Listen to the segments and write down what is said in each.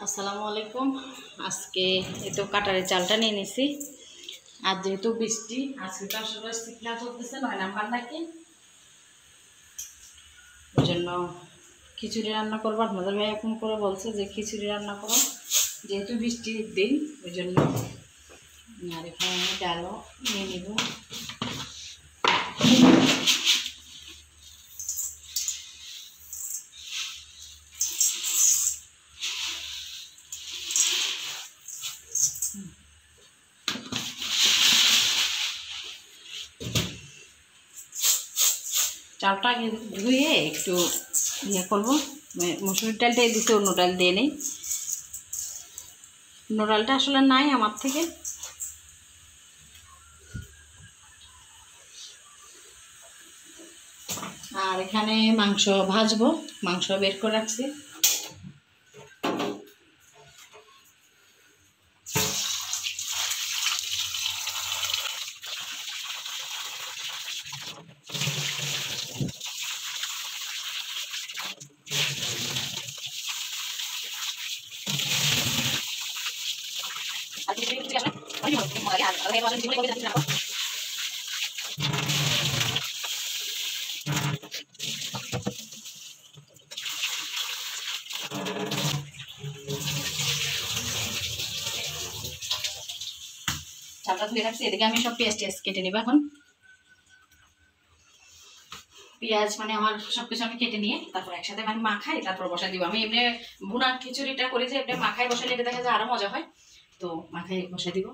আসসালামু আলাইকুম। আজকে তো কাটারের চালটা নিয়ে নিছি। আর যেহেতু বৃষ্টি আজকে তো আসলে সিকনা চলতেছে 9 নাম্বার নাকি, ওই জন্য খিচুড়ি রান্না করবো। আপনাদের ভাই এখন করে বলছে যে খিচুড়ি রান্না করো, যেহেতু বৃষ্টির দিন ওই জন্য। আর এখানে আমি ডালও নিয়ে নিব। চালটা আগে ধুয়ে একটু ইয়ে করবো, মসুরির ডালটাই দিতে অন্য ডাল দিয়ে নেই। অন্য ডালটা আসলে নাই আমার থেকে। আর এখানে মাংস ভাজবো, মাংস বের করে রাখছি। চালটা ধুয়ে রাখছি। এদিকে আমি সব পেঁয়াজ টেস্ট কেটে নেবো। এখন পেঁয়াজ মানে আমার সবকিছু আমি কেটে নিয়ে তারপর একসাথে মানে মাখাই, তারপর বসাই দিব। আমি এমনি ভুনা খিচুড়িটা করি যে এমনি মাখাই বসালে এটা দেখা যায় আরো মজা হয়, তো মাখাই বসাই দিব।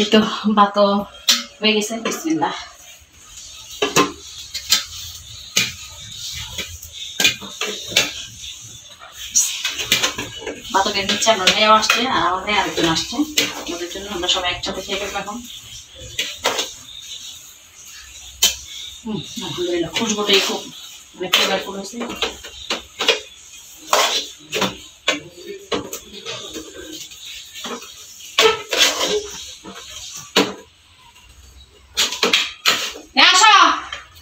এই তো ভাতও হয়ে গেছে। বিসমিল্লাহ। ভাতকে নিচ্ছে আমার মেয়েও আসছে আর আমার মেয়ে আরেকজন আসছে, ওদের জন্য আমরা সবাই একসাথে খেয়ে ফেলবো এখন। আলহামদুলিল্লাহ, খুশবুটাই খুব মানে ফ্লেভারফুল হয়েছে।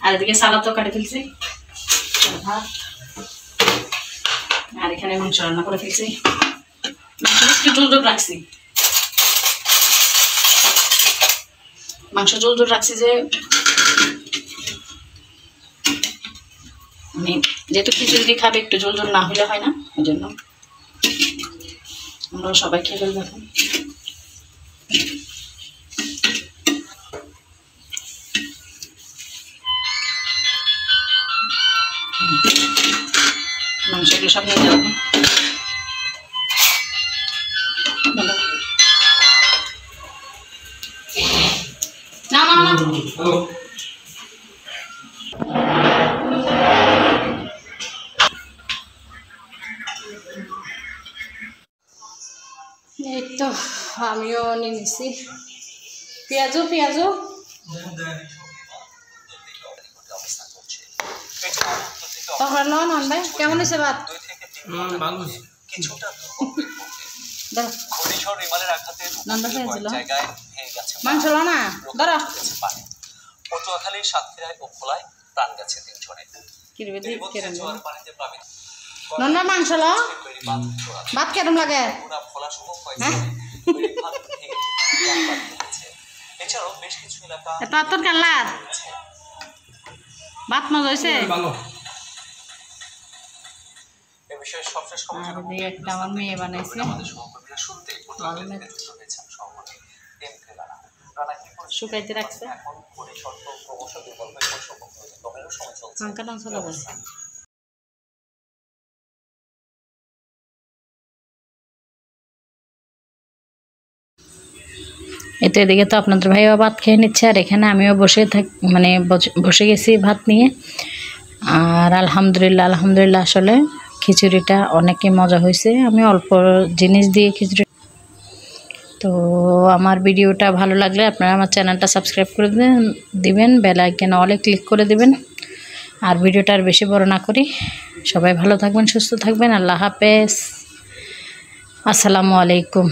আর এদিকে সালাদ তো কাটে ফেলছি, ভাত। আর এখানে মাংস রান্না করে ফেলছি। একটু জল জল রাখছি, মাংস জল জল রাখছি যে মানে যেহেতু খিচুড়ি দিয়ে খাবে, একটু জল জল না হলে হয় না, ওই জন্য আমরা সবাই খেয়ে ফেলবো এখন। সেগুলো সব নিয়ে যাবো। না না না এই তো আমিও নিয়ে নিছি পেঁয়াজু পেঁয়াজু তখন নন ভাই কেমন হয়েছে ভাত? মাংস লো না ধরো পটুয়াখালীর সাতক্ষীরায় ও ভোলায় প্রাণ গেছে 3 জনের। নন্না মাংস লো ভাত কেরম লাগে? এছাড়াও বেশ কিছু এলাকা তোর কাল্লার ভাত মজা হয়েছে। এই বিষয়ে সবশেষ খবর একটা আমার মেয়ে বানাইছে শুকাইতে রাখছে লঙ্কা টাংস লাগাই। এতে এদিকে তো আপনাদের ভাইও ভাত খেয়ে নিচ্ছে আর এখানে আমিও বসে গেছি ভাত নিয়ে। আর আলহামদুলিল্লাহ আসলে খিচুড়িটা অনেকই মজা হয়েছে। আমি অল্প জিনিস দিয়ে খিচুড়ি। তো আমার ভিডিওটা ভালো লাগলে আপনারা আমার চ্যানেলটা সাবস্ক্রাইব করে দিবেন, বেল আইকনে অলে ক্লিক করে দিবেন। আর ভিডিওটা আর বেশি বড় না করি। সবাই ভালো থাকবেন, সুস্থ থাকবেন। আল্লাহ হাফেজ, আসসালামু আলাইকুম।